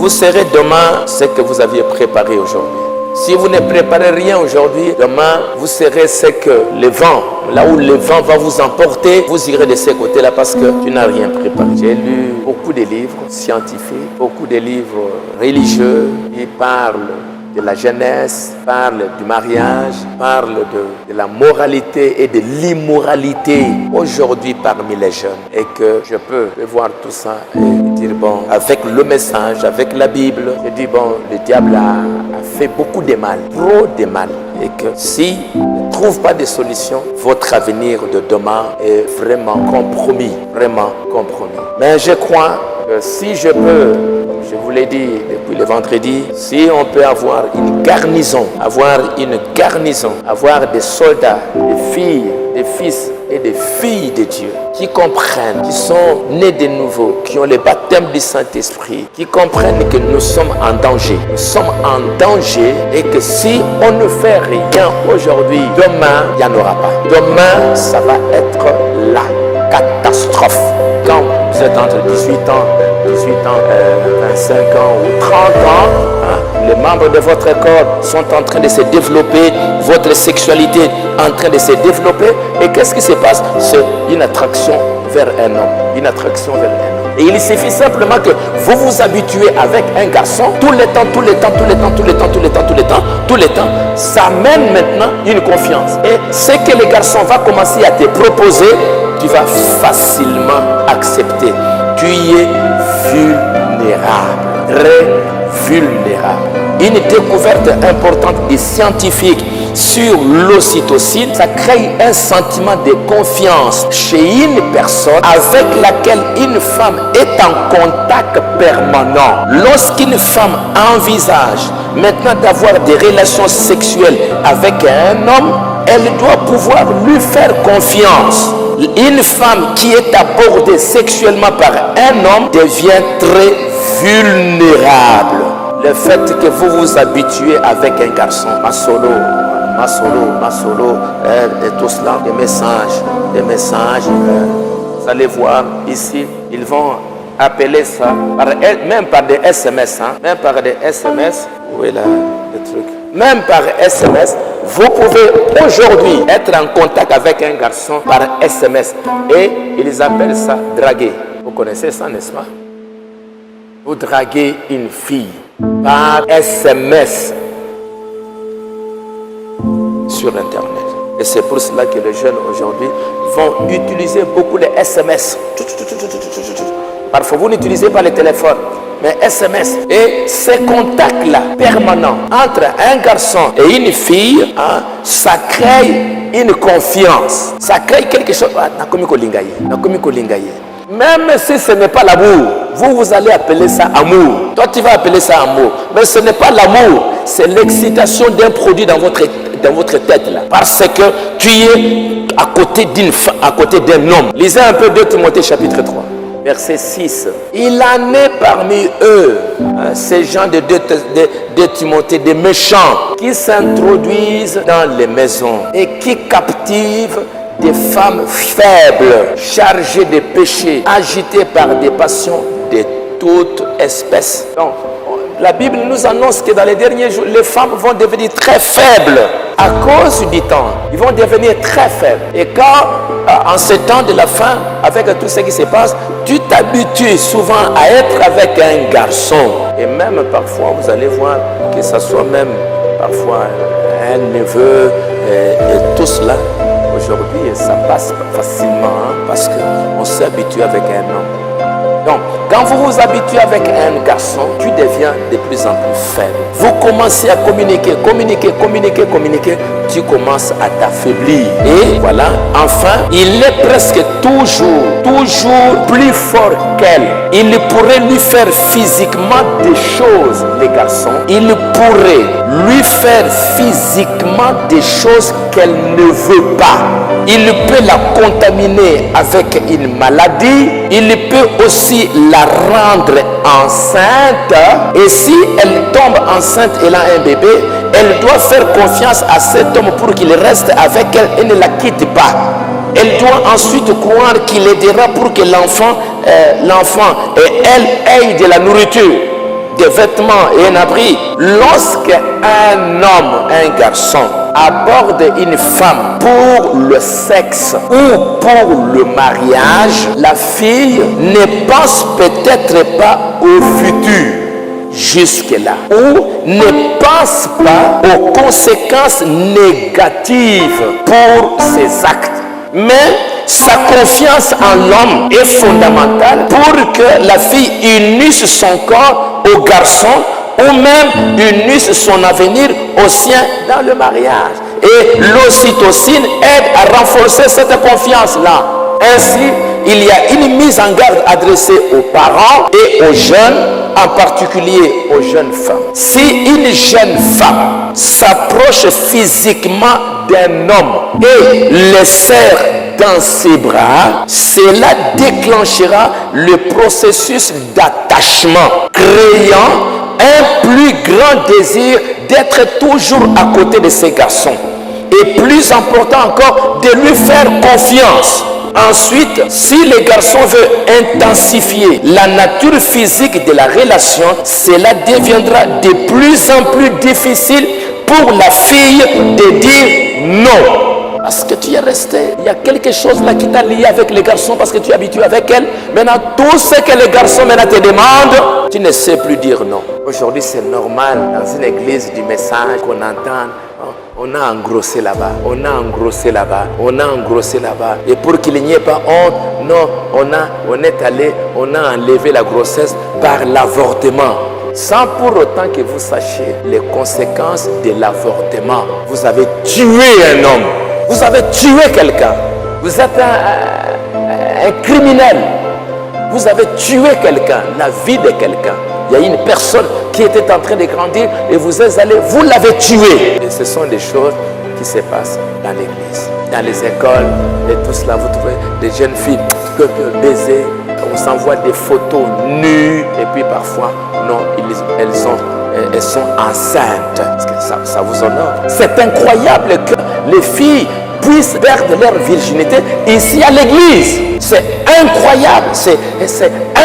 vous serez demain ce que vous aviez préparé aujourd'hui. Si vous ne préparez rien aujourd'hui, demain, vous serez ce que le vent, là où le vent va vous emporter, vous irez de ce côté-là parce que tu n'as rien préparé. J'ai lu beaucoup de livres scientifiques, beaucoup de livres religieux qui parlent de la jeunesse, parlent du mariage, parlent de la moralité et de l'immoralité aujourd'hui parmi les jeunes. Et que je peux voir tout ça et dire, bon, avec le message, avec la Bible, je dis, bon, le diable a fait beaucoup de mal, trop de mal. Et que si ne trouve pas de solution, votre avenir de demain est vraiment compromis, vraiment compromis. Mais je crois que si je peux, je vous l'ai dit depuis le vendredi, si on peut avoir une garnison, avoir des soldats, des filles, des fils et des filles de Dieu qui comprennent, qui sont nés de nouveau, qui ont le baptême du Saint-Esprit, qui comprennent que nous sommes en danger. Nous sommes en danger et que si on ne fait rien aujourd'hui, demain, il n'y en aura pas. Demain, ça va être la catastrophe. Quand vous êtes entre 25 ans ou 30 ans, les membres de votre corps sont en train de se développer, votre sexualité est en train de se développer. Et qu'est-ce qui se passe? C'est une attraction vers un homme. Une attraction vers un homme. Et il suffit simplement que vous vous habituez avec un garçon tout le temps, ça mène maintenant une confiance. Et ce que le garçon va commencer à te proposer, tu vas facilement accepter. Tu es vulnérable, très vulnérable. Une découverte importante des scientifiques sur l'ocytocine, ça crée un sentiment de confiance chez une personne avec laquelle une femme est en contact permanent. Lorsqu'une femme envisage maintenant d'avoir des relations sexuelles avec un homme, elle doit pouvoir lui faire confiance. Une femme qui est abordée sexuellement par un homme devient très vulnérable. Le fait que vous vous habituez avec un garçon, ma solo, et tout cela, des messages, vous allez voir ici, ils vont appeler ça, même par des SMS, où est là le truc? Même par SMS, vous pouvez aujourd'hui être en contact avec un garçon par SMS et ils appellent ça draguer. Vous connaissez ça, n'est-ce pas? Vous draguez une fille par SMS sur Internet. Et c'est pour cela que les jeunes aujourd'hui vont utiliser beaucoup les SMS. Parfois, vous n'utilisez pas le téléphone, mais SMS. Et ces contacts-là, permanents, entre un garçon et une fille, ça crée une confiance. Ça crée quelque chose. Même si ce n'est pas l'amour, vous allez appeler ça amour. Toi, tu vas appeler ça amour. Mais ce n'est pas l'amour, c'est l'excitation d'un produit dans votre tête là. Parce que tu es à côté d'un homme. Lisez un peu 2 Timothée chapitre 3. Verset 6. Il en est parmi eux, ces gens de 2 Timothée, des méchants, qui s'introduisent dans les maisons et qui captivent des femmes faibles, chargées de péchés, agitées par des passions de toute espèce. Donc, la Bible nous annonce que dans les derniers jours, les femmes vont devenir très faibles à cause du temps. Ils vont devenir très faibles. Et quand, en ce temps de la fin, avec tout ce qui se passe, tu t'habitues souvent à être avec un garçon. Et même parfois, vous allez voir que ce soit même parfois un neveu et tout cela. Aujourd'hui, ça passe facilement parce qu'on s'est habitué avec un homme. Donc, quand vous vous habituez avec un garçon, tu deviens de plus en plus faible. Vous commencez à communiquer, tu commences à t'affaiblir. Et voilà, enfin, il est presque toujours plus fort qu'elle. Il pourrait lui faire physiquement des choses, les garçons. Il pourrait lui faire physiquement des choses qu'elle ne veut pas. Il peut la contaminer avec une maladie. Il peut aussi la rendre enceinte. Et si elle tombe enceinte et elle a un bébé, elle doit faire confiance à cet homme pour qu'il reste avec elle et ne la quitte pas. Elle doit ensuite croire qu'il aidera pour que l'enfant et elle aient de la nourriture. des vêtements et un abri. Lorsqu'un homme, un garçon, aborde une femme pour le sexe ou pour le mariage, la fille ne pense peut-être pas au futur jusque-là, ou ne pense pas aux conséquences négatives pour ses actes. Mais sa confiance en l'homme est fondamentale pour que la fille unisse son corps au garçon ou même unisse son avenir au sien dans le mariage. Et l'ocytocine aide à renforcer cette confiance-là. Ainsi, il y a une mise en garde adressée aux parents et aux jeunes, en particulier aux jeunes femmes. Si une jeune femme s'approche physiquement d'un homme et le serre dans ses bras, cela déclenchera le processus d'attachement, créant un plus grand désir d'être toujours à côté de ces garçons. Et plus important encore, de lui faire confiance. Ensuite, si le garçon veut intensifier la nature physique de la relation, cela deviendra de plus en plus difficile pour la fille de dire non. Parce que tu es resté, il y a quelque chose là qui t'a lié avec les garçons parce que tu es habitué avec elle. Maintenant, tout ce que les garçons maintenant te demandent, tu ne sais plus dire non. Aujourd'hui, c'est normal dans une église du message qu'on entend. On a engrossé là-bas, on a engrossé là-bas, on a engrossé là-bas. Et pour qu'il n'y ait pas honte, non, on est allé, on a enlevé la grossesse par l'avortement. Sans pour autant que vous sachiez les conséquences de l'avortement. Vous avez tué un homme, vous avez tué quelqu'un, vous êtes un criminel, vous avez tué quelqu'un, la vie de quelqu'un. Il y a une personne qui était en train de grandir et vous êtes allé, vous l'avez tué. Et ce sont des choses qui se passent dans l'église, dans les écoles et tout cela. Vous trouvez des jeunes filles qui peuvent baiser, on s'envoie des photos nues et puis parfois, non, elles sont enceintes. Parce que ça vous honore. C'est incroyable que les filles puissent perdre leur virginité ici à l'église. C'est incroyable, c'est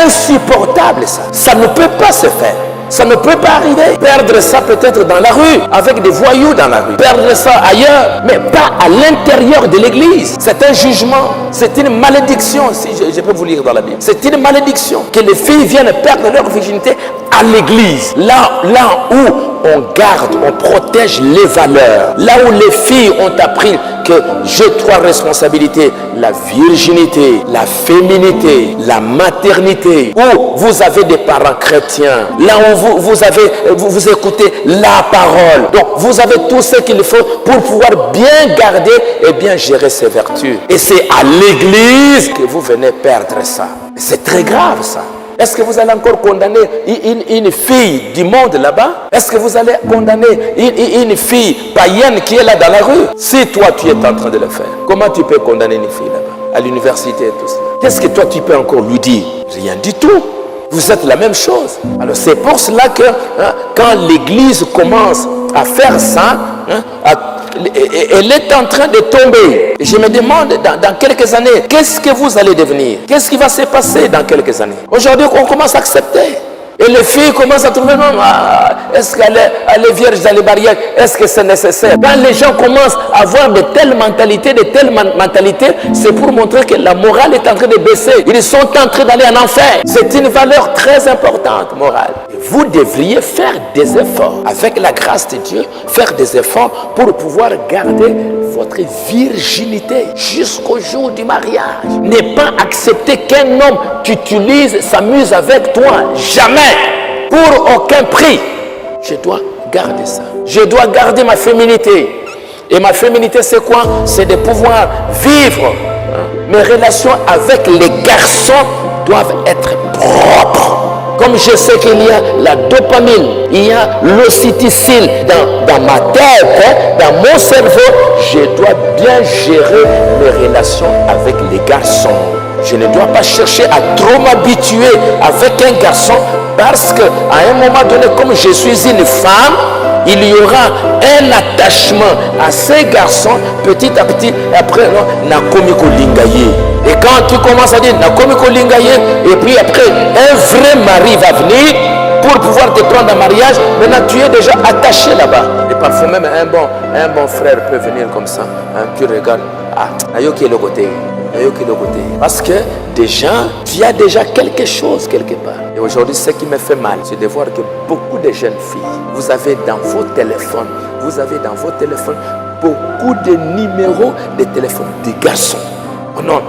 insupportable ça. Ça ne peut pas se faire. Ça ne peut pas arriver. Perdre ça peut-être dans la rue, avec des voyous dans la rue. Perdre ça ailleurs, mais pas à l'intérieur de l'église. C'est un jugement, c'est une malédiction, si je peux vous lire dans la Bible. C'est une malédiction que les filles viennent perdre leur virginité à l'église. Là où on garde, on protège les valeurs. Là où les filles ont appris que j'ai trois responsabilités. La virginité, la féminité, la maternité. Où vous avez des parents chrétiens. Là où vous écoutez la parole. Donc vous avez tout ce qu'il faut pour pouvoir bien garder et bien gérer ces vertus. Et c'est à l'église que vous venez perdre ça. C'est très grave ça. Est-ce que vous allez encore condamner une fille du monde là-bas? Est-ce que vous allez condamner une fille païenne qui est là dans la rue? Si toi tu es en train de le faire, comment tu peux condamner une fille là-bas, à l'université et tout cela? Qu'est-ce que toi tu peux encore lui dire? Rien du tout. Vous êtes la même chose. Alors c'est pour cela que quand l'église commence à faire ça, elle est en train de tomber. Je me demande dans quelques années, qu'est-ce que vous allez devenir? Qu'est-ce qui va se passer dans quelques années? Aujourd'hui, on commence à accepter. Et les filles commencent à trouver, non, est-ce qu'elle est vierge dans les barrières? Est-ce que c'est nécessaire? Quand les gens commencent à avoir de telles mentalités, c'est pour montrer que la morale est en train de baisser. Ils sont en train d'aller en enfer. C'est une valeur très importante, morale. Et vous devriez faire des efforts, avec la grâce de Dieu, faire des efforts pour pouvoir garder votre virginité jusqu'au jour du mariage. Ne pas accepter qu'un homme t'utilise, s'amuse avec toi. Jamais. Pour aucun prix. Je dois garder ça. Je dois garder ma féminité. Et ma féminité, c'est quoi? C'est de pouvoir vivre. Mes relations avec les garçons doivent être propres. Comme je sais qu'il y a la dopamine, il y a l'ocytocine dans ma tête, dans mon cerveau, je dois bien gérer mes relations avec les garçons. Je ne dois pas chercher à trop m'habituer avec un garçon parce qu'à un moment donné, comme je suis une femme, il y aura un attachement à ces garçons petit à petit. Après, Nakomi Kolingaye. Et quand tu commences à dire Nakomi Kolingaye, et puis après, un vrai mari va venir, pour pouvoir te prendre en mariage. Maintenant, tu es déjà attaché là-bas. Et parfois même, un bon frère peut venir comme ça. Tu regardes, ayoki le côté. Parce que déjà, tu as déjà quelque chose quelque part. Et aujourd'hui, ce qui me fait mal, c'est de voir que beaucoup de jeunes filles, vous avez dans vos téléphones, beaucoup de numéros de téléphone des garçons. Oh non,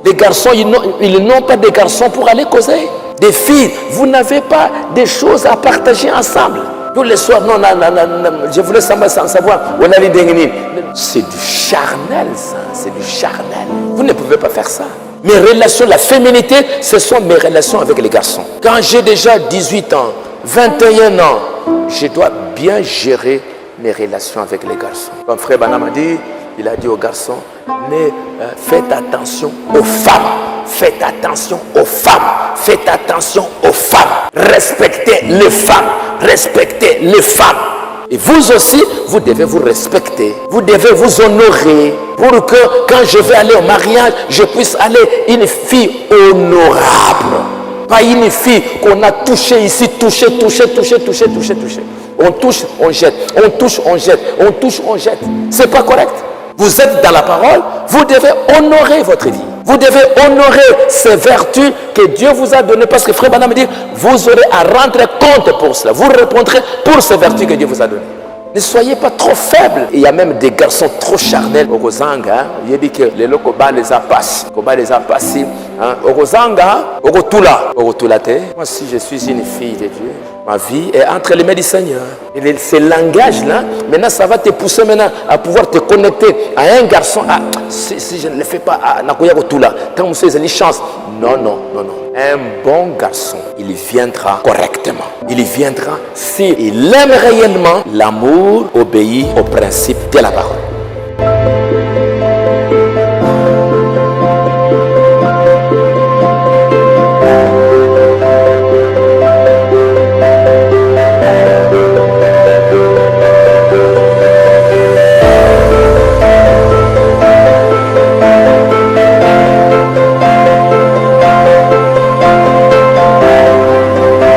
les garçons, ils n'ont pas de garçons pour aller causer. Des filles, vous n'avez pas des choses à partager ensemble. Tous les soirs, non, je voulais savoir. C'est du charnel, ça. C'est du charnel. Vous ne pouvez pas faire ça. Mes relations, la féminité, ce sont mes relations avec les garçons. Quand j'ai déjà 18 ans, 21 ans, je dois bien gérer mes relations avec les garçons. Comme frère Banam a dit, il a dit aux garçons, faites attention aux femmes. Faites attention aux femmes. Faites attention aux femmes. Respectez les femmes. Respectez les femmes. Et vous aussi, vous devez vous respecter. Vous devez vous honorer pour que quand je vais aller au mariage, je puisse aller une fille honorable. Pas une fille qu'on a touchée ici, touchée. On touche, on jette. On touche, on jette. On touche, on jette. C'est pas correct. Vous êtes dans la parole, vous devez honorer votre vie. Vous devez honorer ces vertus que Dieu vous a données. Parce que frère Banam dit, vous aurez à rendre compte pour cela. Vous répondrez pour ces vertus que Dieu vous a données. Ne soyez pas trop faibles. Il y a même des garçons trop charnels. Ogozanga, il dit que les lokoba les a passés. Koba les a passés. Ogozanga, ogotulate. Moi, si je suis une fille de Dieu, ma vie est entre les mains du Seigneur. Et ce langage-là, maintenant, ça va te pousser maintenant à pouvoir te connecter à un garçon. Si je ne le fais pas, quand vous avez une chance. Non. Un bon garçon, il viendra correctement. Il viendra s'il aime réellement. L'amour obéit au principe de la parole.